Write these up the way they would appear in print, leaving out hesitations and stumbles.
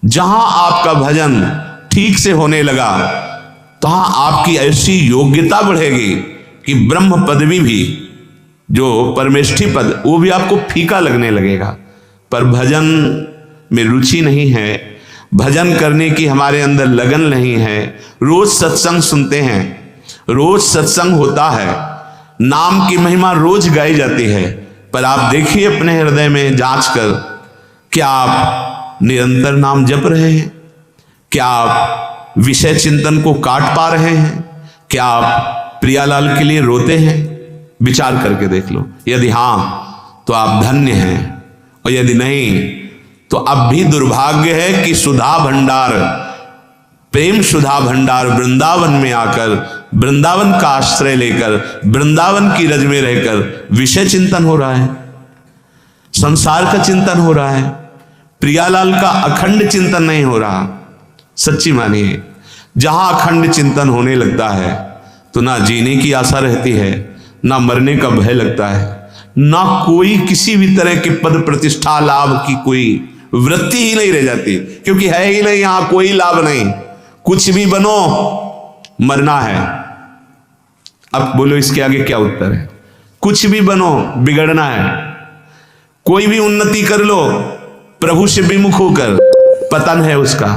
जहां आपका भजन ठीक से होने लगा, तहां आपकी ऐसी योग्यता बढ़ेगी कि ब्रह्म पदवी भी, जो परमेष्ठी पद, वो भी आपको फीका लगने लगेगा। पर भजन में रुचि नहीं है, भजन करने की हमारे अंदर लगन नहीं है। रोज सत्संग सुनते हैं, रोज सत्संग होता है, नाम की महिमा रोज गाई जाती है, पर आप देखिए अपने हृदय में जांच कर, क्या आप निरंतर नाम जप रहे हैं? क्या आप विषय चिंतन को काट पा रहे हैं? क्या आप प्रियालाल के लिए रोते हैं? विचार करके देख लो। यदि हां तो आप धन्य हैं, और यदि नहीं तो अब भी दुर्भाग्य है कि सुधा भंडार, प्रेम सुधा भंडार वृंदावन में आकर, वृंदावन का आश्रय लेकर, वृंदावन की रज में रहकर विषय चिंतन हो रहा है, संसार का चिंतन हो रहा है, प्रियालाल का अखंड चिंतन नहीं हो रहा। सच्ची मानिए, जहां अखंड चिंतन होने लगता है तो ना जीने की आशा रहती है, ना मरने का भय लगता है, ना कोई किसी भी तरह के पद प्रतिष्ठा लाभ की कोई वृत्ति ही नहीं रह जाती, क्योंकि है ही नहीं, यहां कोई लाभ नहीं। कुछ भी बनो, मरना है। अब बोलो इसके आगे क्या उत्तर है? कुछ भी बनो, बिगड़ना है। कोई भी उन्नति कर लो, प्रभु से विमुख होकर, पतन है उसका,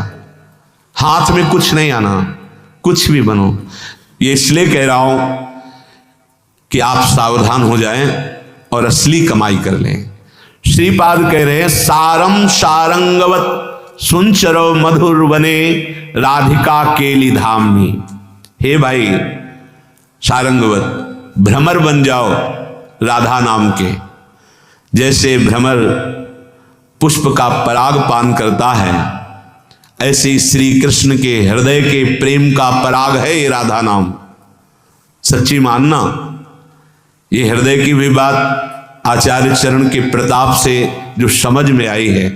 हाथ में कुछ नहीं आना। कुछ भी बनो, ये इसलिए कह रहा हूं कि आप सावधान हो जाएं और असली कमाई कर लें। श्रीपाद कह रहे हैं, सारम सारंगवत सुंचरो मधुर बने राधिका केली धामनी। हे भाई सारंगवत, भ्रमर बन जाओ राधा नाम के। जैसे भ्रमर पुष्प का पराग पान करता है, ऐसे श्री कृष्ण के हृदय के प्रेम का पराग है ये राधा नाम। सच्ची मानना, ये हृदय की भी बात आचार्य चरण के प्रताप से जो समझ में आई है,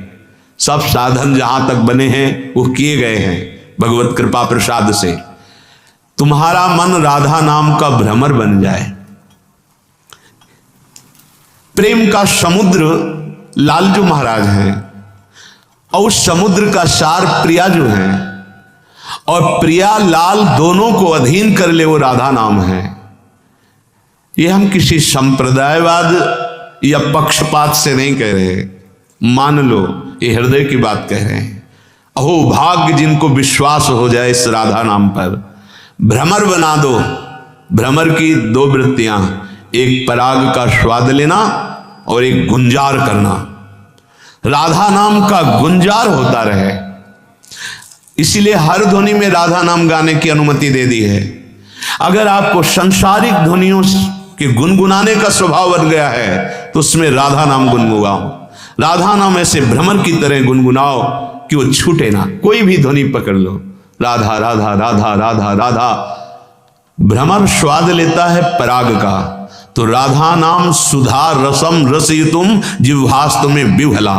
सब साधन जहां तक बने हैं वो किए गए हैं भगवत कृपा प्रसाद से। तुम्हारा मन राधा नाम का भ्रमर बन जाए। प्रेम का समुद्र लालजू महाराज हैं, और उस समुद्र का सार प्रिया जो है, और प्रिया लाल दोनों को अधीन कर ले वो राधा नाम है। ये हम किसी संप्रदायवाद या पक्षपात से नहीं कह रहे, मान लो ये हृदय की बात कह रहे हैं। अहो भाग्य जिनको विश्वास हो जाए इस राधा नाम पर। भ्रमर बना दो। भ्रमर की दो वृत्तियां, एक पराग का स्वाद लेना और एक गुंजार करना। राधा नाम का गुंजार होता रहे, इसीलिए हर ध्वनि में राधा नाम गाने की अनुमति दे दी है। अगर आपको संसारिक ध्वनियों के गुनगुनाने का स्वभाव बन गया है तो उसमें राधा नाम गुनगुनाओ। राधा नाम ऐसे भ्रमर की तरह गुनगुनाओ कि वो छूटे ना। कोई भी ध्वनि पकड़ लो, राधा राधा राधा राधा राधा। भ्रमर स्वाद लेता है पराग का, तो राधा नाम सुधा रसम रसयुतुम जिह्वास्तु में विभला।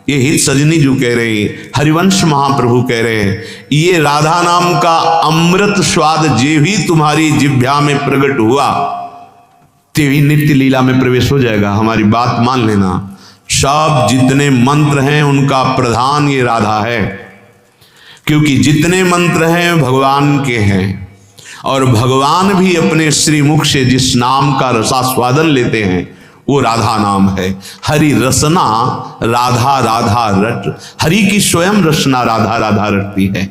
ये हित सजनी जो कह रहे हैं, हरिवंश महाप्रभु कह रहे हैं, ये राधा नाम का अमृत स्वाद जे भी तुम्हारी जिह्वा में प्रकट हुआ, तेरी नित्य लीला में प्रवेश हो जाएगा। हमारी बात मान लेना। सब जितने मंत्र हैं उनका प्रधान ये राधा है, क्योंकि जितने मंत्र हैं भगवान के हैं, और भगवान भी अपने श्रीमुख से जिस नाम का रसास्वादन लेते हैं वो राधा नाम है। हरि रसना राधा राधा रट, हरि की स्वयं रचना राधा राधा रटती है।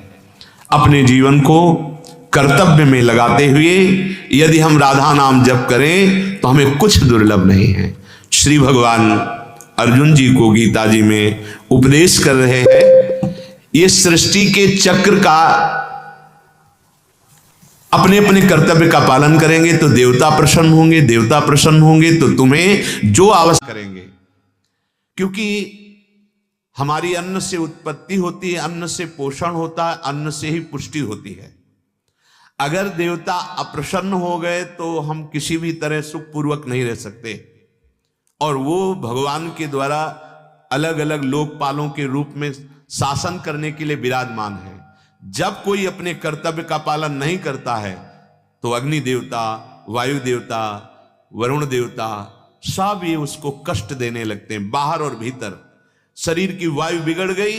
अपने जीवन को कर्तव्य में लगाते हुए यदि हम राधा नाम जप करें तो हमें कुछ दुर्लभ नहीं है। श्री भगवान अर्जुन जी को गीता जी में उपदेश कर रहे हैं, ये सृष्टि के चक्र का अपने अपने कर्तव्य का पालन करेंगे तो देवता प्रसन्न होंगे, देवता प्रसन्न होंगे तो तुम्हें जो आवश्यक करेंगे। क्योंकि हमारी अन्न से उत्पत्ति होती है, अन्न से पोषण होता है, अन्न से ही पुष्टि होती है। अगर देवता अप्रसन्न हो गए तो हम किसी भी तरह सुखपूर्वक नहीं रह सकते। और वो भगवान के द्वारा अलग अलग लोकपालों के रूप में शासन करने के लिए विराजमान है। जब कोई अपने कर्तव्य का पालन नहीं करता है तो अग्नि देवता, वायु देवता, वरुण देवता सब ये उसको कष्ट देने लगते हैं, बाहर और भीतर। शरीर की वायु बिगड़ गई,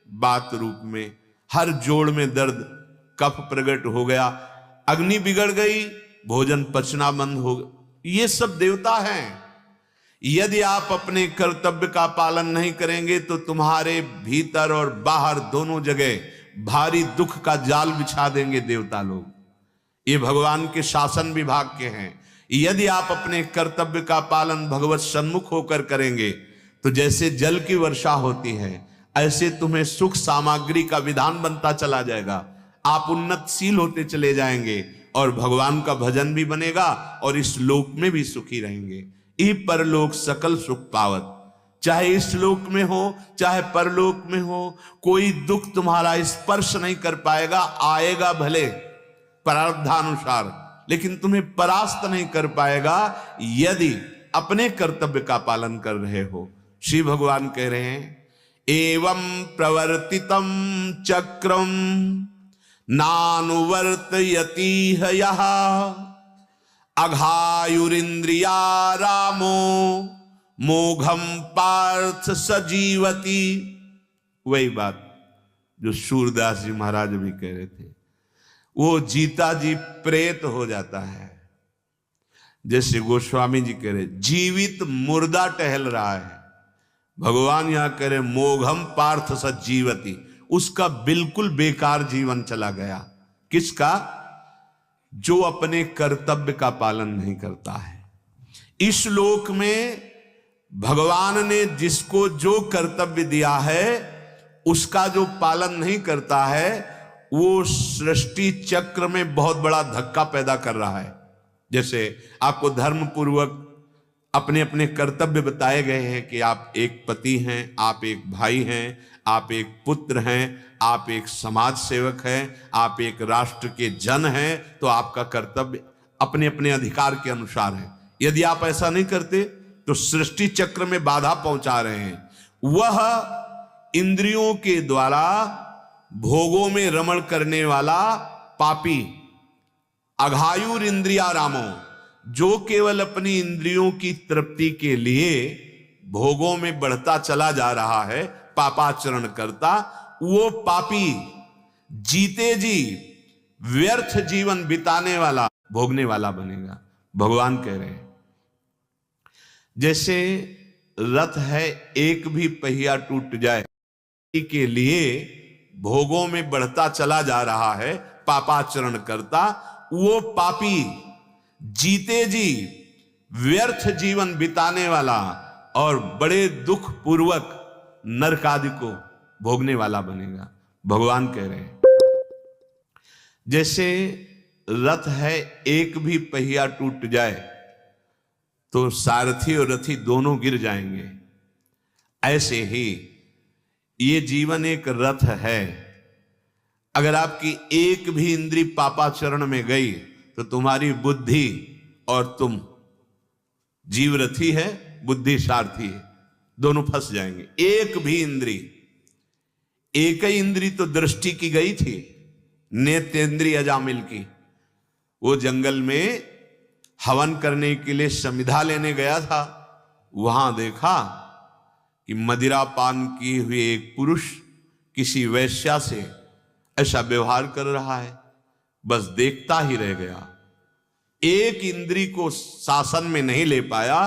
बात रूप में, हर जोड़ में दर्द, कफ प्रकट हो गया, अग्नि बिगड़ गई, भोजन पचना बंद हो गया। ये सब देवता हैं। यदि आप अपने कर्तव्य का पालन नहीं करेंगे तो तुम्हारे भीतर और बाहर दोनों जगह भारी दुख का जाल बिछा देंगे देवता लोग। ये भगवान के शासन विभाग के हैं। यदि आप अपने कर्तव्य का पालन भगवत सन्मुख होकर करेंगे तो जैसे जल की वर्षा होती है ऐसे तुम्हें सुख सामग्री का विधान बनता चला जाएगा। आप उन्नतशील होते चले जाएंगे और भगवान का भजन भी बनेगा और इस लोक में भी सुखी रहेंगे। ई परलोक सकल सुख पावत, चाहे इस लोक में हो चाहे परलोक में हो, कोई दुख तुम्हारा स्पर्श नहीं कर पाएगा। आएगा भले प्रारब्धानुसार, लेकिन तुम्हें परास्त नहीं कर पाएगा यदि अपने कर्तव्य का पालन कर रहे हो। श्री भगवान कह रहे हैं एवं प्रवर्तितम चक्रम नानुवर्तयति यः अघायुरिंद्रिया रामो मोघम पार्थ सजीवती। वही बात जो सूरदास जी महाराज भी कह रहे थे, वो जीता जी प्रेत हो जाता है। जैसे गोस्वामी जी कह रहे जीवित मुर्दा टहल रहा है, भगवान यहां कह रहे मोघम पार्थ सजीवती, उसका बिल्कुल बेकार जीवन चला गया। किसका? जो अपने कर्तव्य का पालन नहीं करता है। इस लोक में भगवान ने जिसको जो कर्तव्य दिया है उसका जो पालन नहीं करता है वो सृष्टि चक्र में बहुत बड़ा धक्का पैदा कर रहा है। जैसे आपको धर्म पूर्वक अपने अपने कर्तव्य बताए गए हैं कि आप एक पति हैं, आप एक भाई हैं, आप एक पुत्र हैं, आप एक समाज सेवक हैं, आप एक राष्ट्र के जन हैं, तो आपका कर्तव्य अपने अपने अधिकार के अनुसार है। यदि आप ऐसा नहीं करते तो सृष्टि चक्र में बाधा पहुंचा रहे हैं। वह इंद्रियों के द्वारा भोगों में रमण करने वाला पापी, अघायुर इंद्रिया रामो, जो केवल अपनी इंद्रियों की तृप्ति के लिए भोगों में बढ़ता चला जा रहा है, पापाचरण करता, वो पापी जीते जी व्यर्थ जीवन बिताने वाला, भोगने वाला बनेगा। भगवान कह रहे हैं जैसे रथ है, एक भी पहिया टूट जाए के लिए भोगों में बढ़ता चला जा रहा है, पापाचरण करता, वो पापी जीते जी व्यर्थ जीवन बिताने वाला और बड़े दुख पूर्वक नरक आदि को भोगने वाला बनेगा। भगवान कह रहे हैं जैसे रथ है, एक भी पहिया टूट जाए तो सारथी और रथी दोनों गिर जाएंगे। ऐसे ही ये जीवन एक रथ है। अगर आपकी एक भी इंद्री पापाचरण में गई तो तुम्हारी बुद्धि और तुम, जीव रथी है, बुद्धि सारथी है, दोनों फंस जाएंगे। एक भी इंद्री, एक ही इंद्री तो दृष्टि की गई थी, नेत्रेंद्रिय अजामिल की। वो जंगल में हवन करने के लिए समिधा लेने गया था, वहां देखा कि मदिरा पान किए हुए एक पुरुष किसी वैश्या से ऐसा व्यवहार कर रहा है, बस देखता ही रह गया। एक इंद्री को शासन में नहीं ले पाया,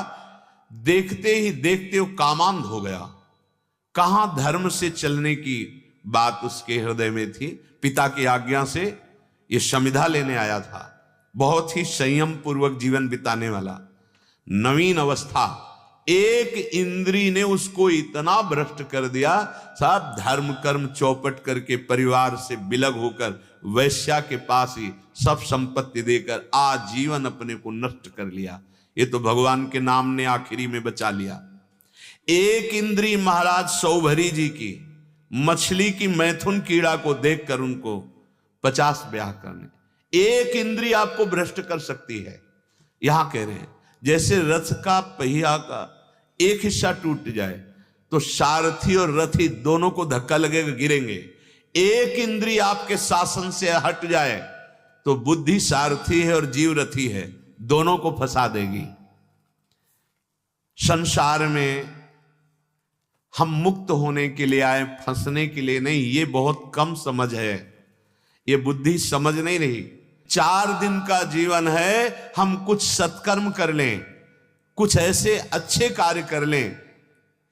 देखते ही देखते वो कामांध हो गया। कहां धर्म से चलने की बात उसके हृदय में थी। पिता की आज्ञा से ये समिधा लेने आया था, बहुत ही संयम पूर्वक जीवन बिताने वाला, नवीन अवस्था। एक इंद्री ने उसको इतना भ्रष्ट कर दिया, सब धर्म कर्म चौपट करके परिवार से बिलग होकर वैश्या के पास ही सब संपत्ति देकर आजीवन अपने को नष्ट कर लिया। ये तो भगवान के नाम ने आखिरी में बचा लिया। एक इंद्री महाराज सौभरी जी की मछली की मैथुन कीड़ा को देखकर उनको 50 ब्याह करने, एक इंद्री आपको भ्रष्ट कर सकती है। यहां कह रहे हैं जैसे रथ का पहिया का एक हिस्सा टूट जाए तो सारथी और रथी दोनों को धक्का लगेगा, गिरेंगे। एक इंद्री आपके शासन से हट जाए तो बुद्धि सारथी है और जीव रथी है, दोनों को फंसा देगी। संसार में हम मुक्त होने के लिए आए, फंसने के लिए नहीं। ये बहुत कम समझ है, ये बुद्धि समझ नहीं रही। 4 दिन का जीवन है, हम कुछ सत्कर्म कर लें, कुछ ऐसे अच्छे कार्य कर लें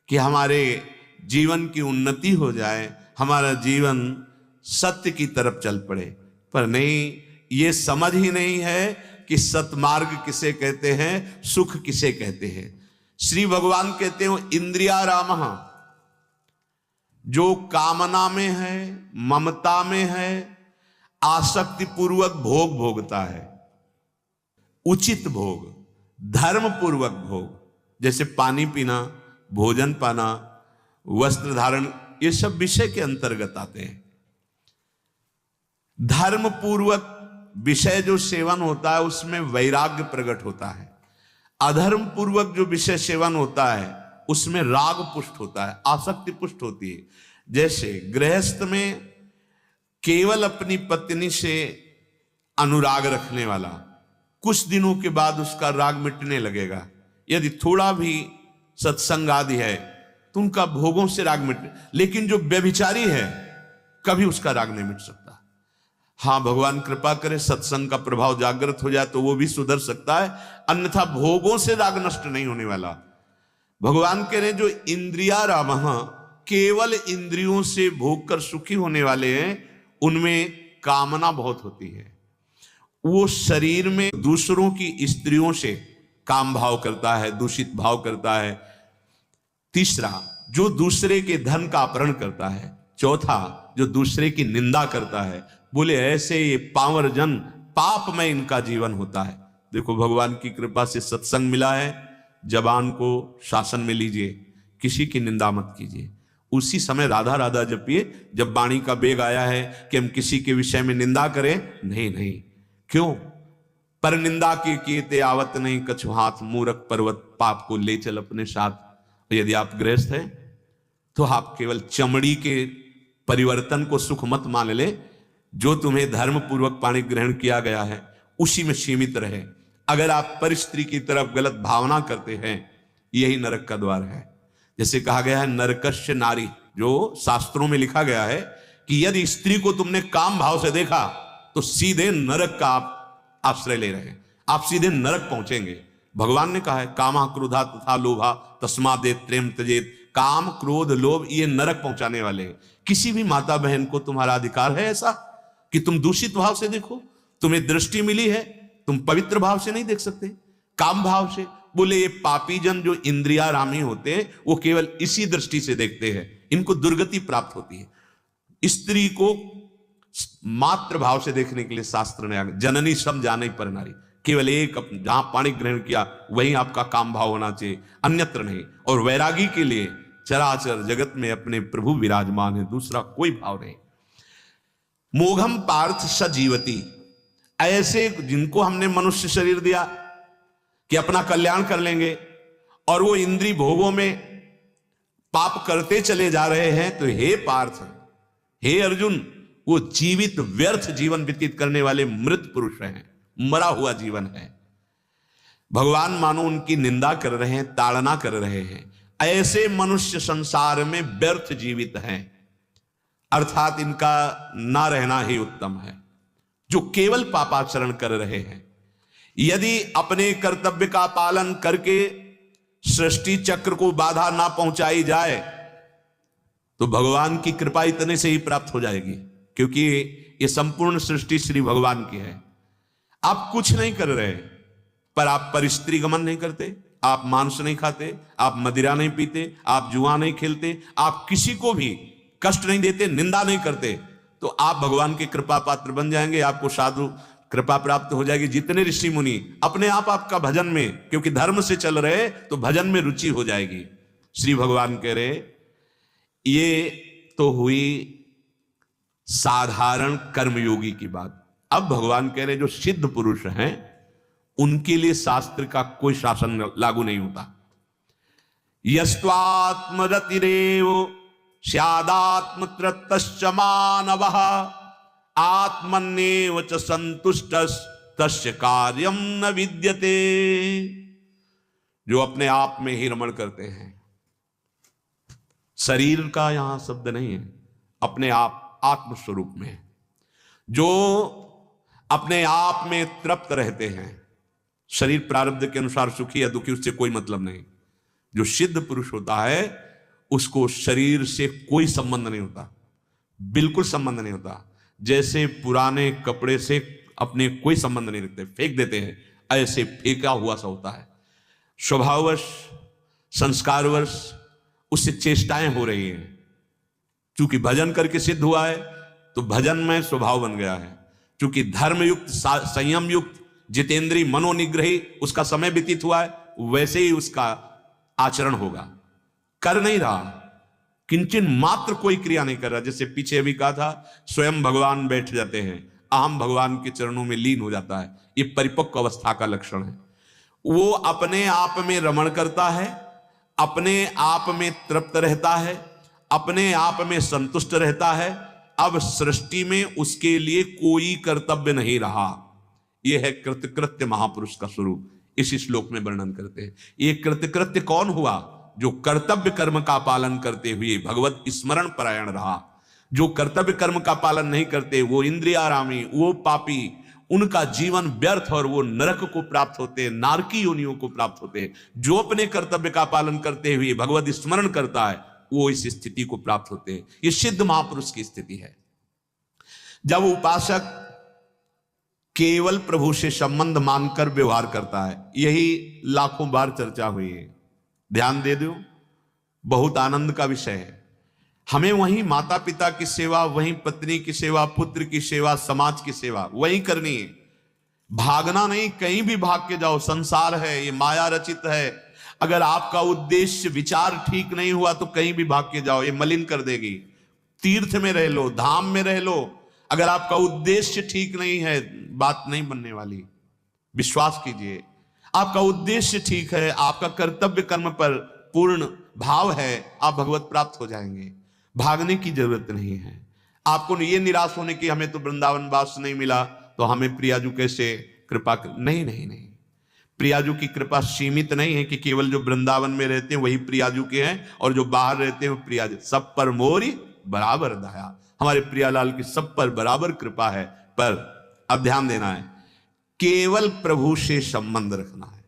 कि हमारे जीवन की उन्नति हो जाए, हमारा जीवन सत्य की तरफ चल पड़े। पर नहीं, ये समझ ही नहीं है कि सतमार्ग किसे कहते हैं, सुख किसे कहते हैं। श्री भगवान कहते हो इंद्रियारामः, जो कामना में है, ममता में है, आसक्ति पूर्वक भोग भोगता है, उचित भोग, धर्म पूर्वक भोग, जैसे पानी पीना, भोजन पाना, वस्त्र धारण, ये सब विषय के अंतर्गत आते हैं। धर्म पूर्वक विषय जो सेवन होता है उसमें वैराग्य प्रकट होता है। अधर्म पूर्वक जो विषय सेवन होता है उसमें राग पुष्ट होता है, आसक्ति पुष्ट होती है। जैसे गृहस्थ में केवल अपनी पत्नी से अनुराग रखने वाला, कुछ दिनों के बाद उसका राग मिटने लगेगा। यदि थोड़ा भी सत्संग आदि है तो उनका भोगों से राग मिट, लेकिन जो व्यभिचारी है कभी उसका राग नहीं मिट सकता। हाँ, भगवान कृपा करे सत्संग का प्रभाव जागृत हो जाए तो वो भी सुधर सकता है, अन्यथा भोगों से राग नष्ट नहीं होने वाला। भगवान कह रहे जो इंद्रियारामः, केवल इंद्रियों से भोग कर सुखी होने वाले हैं, उनमें कामना बहुत होती है। वो शरीर में दूसरों की स्त्रियों से काम भाव करता है, दूषित भाव करता है। तीसरा, जो दूसरे के धन का अपहरण करता है। चौथा, जो दूसरे की निंदा करता है। बोले ऐसे ये पावर जन पाप में इनका जीवन होता है। देखो भगवान की कृपा से सत्संग मिला है, जबान को शासन में लीजिए, किसी की निंदा मत कीजिए। उसी समय राधा राधा जपिए जब वाणी का बेग आया है कि हम किसी के विषय में निंदा करें। नहीं नहीं, क्यों? पर निंदा की कीते आवत नहीं, कछु हाथ मूरख पर्वत पाप को ले चल अपने साथ। यदि आप गृहस्थ हैं तो आप केवल चमड़ी के परिवर्तन को सुख मत मान ले। जो तुम्हें धर्म पूर्वक पाणी ग्रहण किया गया है उसी में सीमित रहे। अगर आप परिस्त्री की तरफ गलत भावना करते हैं, यही नरक का द्वार है। जैसे कहा गया है नरकस्य नारी, जो शास्त्रों में लिखा गया है कि यदि स्त्री को तुमने काम भाव से देखा तो सीधे नरक का आप आश्रय ले रहे हैं, आप सीधे नरक पहुंचेंगे। भगवान ने कहा है कामा क्रोधा तथा लोभा तस्मादेव प्रेम त्यजेत। काम क्रोध लोभ ये नरक पहुंचाने वाले हैं। किसी भी माता बहन को तुम्हारा अधिकार है ऐसा कि तुम दूषित भाव से देखो? तुम्हें दृष्टि मिली है, तुम पवित्र भाव से नहीं देख सकते, काम भाव से। बोले ये पापी जन जो इंद्रियारामी होते हैं वो केवल इसी दृष्टि से देखते हैं, इनको दुर्गति प्राप्त होती है। स्त्री को मात्र भाव से देखने के लिए शास्त्र ने आगे जननी सम जाने पर नारी, केवल एक जहां पाणी ग्रहण किया वहीं आपका काम भाव होना चाहिए, अन्यत्र नहीं। और वैरागी के लिए चराचर जगत में अपने प्रभु विराजमान है, दूसरा कोई भाव नहीं। मोघम पार्थ सजीवती, ऐसे जिनको हमने मनुष्य शरीर दिया कि अपना कल्याण कर लेंगे और वो इंद्रिय भोगों में पाप करते चले जा रहे हैं, तो हे पार्थ, हे अर्जुन, वो जीवित व्यर्थ जीवन व्यतीत करने वाले मृत पुरुष हैं, मरा हुआ जीवन है। भगवान मानो उनकी निंदा कर रहे हैं, ताड़ना कर रहे हैं। ऐसे मनुष्य संसार में व्यर्थ जीवित हैं, अर्थात इनका ना रहना ही उत्तम है, जो केवल पापाचरण कर रहे हैं। यदि अपने कर्तव्य का पालन करके सृष्टि चक्र को बाधा ना पहुंचाई जाए तो भगवान की कृपा इतने से ही प्राप्त हो जाएगी, क्योंकि ये संपूर्ण सृष्टि श्री भगवान की है। आप कुछ नहीं कर रहे, पर आप परिस्त्री गमन नहीं करते, आप मांस नहीं खाते, आप मदिरा नहीं पीते, आप जुआ नहीं खेलते, आप किसी को भी कष्ट नहीं देते, निंदा नहीं करते, तो आप भगवान के कृपा पात्र बन जाएंगे, आपको साधु कृपा प्राप्त हो जाएगी। जितने ऋषि मुनि अपने आप आपका भजन में, क्योंकि धर्म से चल रहे तो भजन में रुचि हो जाएगी। श्री भगवान कह रहे ये तो हुई साधारण कर्मयोगी की बात। अब भगवान कह रहे जो सिद्ध पुरुष हैं उनके लिए शास्त्र का कोई शासन लागू नहीं होता। यस्त्वात्मरतिरेव स्यादात्मत्रतश्च मानवः आत्मन्येव च संतुष्टस् तस्य कार्यम न विद्यते। जो अपने आप में ही रमण करते हैं, शरीर का यहां शब्द नहीं है, अपने आप आत्मस्वरूप में। जो अपने आप में तृप्त रहते हैं, शरीर प्रारब्ध के अनुसार सुखी या दुखी उससे कोई मतलब नहीं। जो सिद्ध पुरुष होता है उसको शरीर से कोई संबंध नहीं होता, बिल्कुल संबंध नहीं होता। जैसे पुराने कपड़े से अपने कोई संबंध नहीं रखते, फेंक देते हैं, ऐसे फेंका हुआ सा होता है। स्वभाववश संस्कारवश उससे चेष्टाएं हो रही हैं। चूंकि भजन करके सिद्ध हुआ है तो भजन में स्वभाव बन गया है। चूंकि धर्मयुक्त संयम युक्त जितेंद्रीय मनोनिग्रही उसका समय व्यतीत हुआ है, वैसे ही उसका आचरण होगा। कर नहीं रहा, किंचन मात्र कोई क्रिया नहीं कर रहा। जैसे पीछे अभी कहा था, स्वयं भगवान बैठ जाते हैं, अहम भगवान के चरणों में लीन हो जाता है। ये परिपक्व अवस्था का लक्षण है। वो अपने आप में रमण करता है, अपने आप में तृप्त रहता है, अपने आप में संतुष्ट रहता है। अब सृष्टि में उसके लिए कोई कर्तव्य नहीं रहा। यह है कृतकृत्य महापुरुष का स्वरूप। इस श्लोक में वर्णन करते हैं। ये कृतकृत्य कौन हुआ? जो कर्तव्य कर्म का पालन करते हुए भगवत स्मरण परायण रहा। जो कर्तव्य कर्म का पालन नहीं करते वो इंद्रियारामी, वो पापी, उनका जीवन व्यर्थ और वो नरक को प्राप्त होते हैं, नारकी योनियों को प्राप्त होते हैं। जो अपने कर्तव्य का पालन करते हुए भगवत स्मरण करता है वो इस स्थिति को प्राप्त होते हैं। ये सिद्ध महापुरुष की स्थिति है। जब उपासक केवल प्रभु से संबंध मानकर व्यवहार करता है, यही लाखों बार चर्चा हुई है, ध्यान दे दो, बहुत आनंद का विषय है। हमें वहीं माता पिता की सेवा, वहीं पत्नी की सेवा, पुत्र की सेवा, समाज की सेवा वहीं करनी है। भागना नहीं, कहीं भी भाग के जाओ। संसार है, ये माया रचित है। अगर आपका उद्देश्य विचार ठीक नहीं हुआ तो कहीं भी भाग के जाओ, ये मलिन कर देगी। तीर्थ में रह लो, धाम में रह लो, अगर आपका उद्देश्य ठीक नहीं है बात नहीं बनने वाली। विश्वास कीजिए, आपका उद्देश्य ठीक है, आपका कर्तव्य कर्म पर पूर्ण भाव है, आप भगवत प्राप्त हो जाएंगे। भागने की जरूरत नहीं है। आपको ये निराश होने की हमें तो वृंदावन वास नहीं मिला तो हमें प्रियाजू कैसे कृपा कर... नहीं नहीं नहीं, प्रियाजू की कृपा सीमित नहीं है कि केवल जो वृंदावन में रहते हैं वही प्रियाजू के हैं और जो बाहर रहते हैं वो प्रियाजू। सब पर मोरी बराबर दया। हमारे प्रियालाल की सब पर बराबर कृपा है। पर अब ध्यान देना है, केवल प्रभु से संबंध रखना है।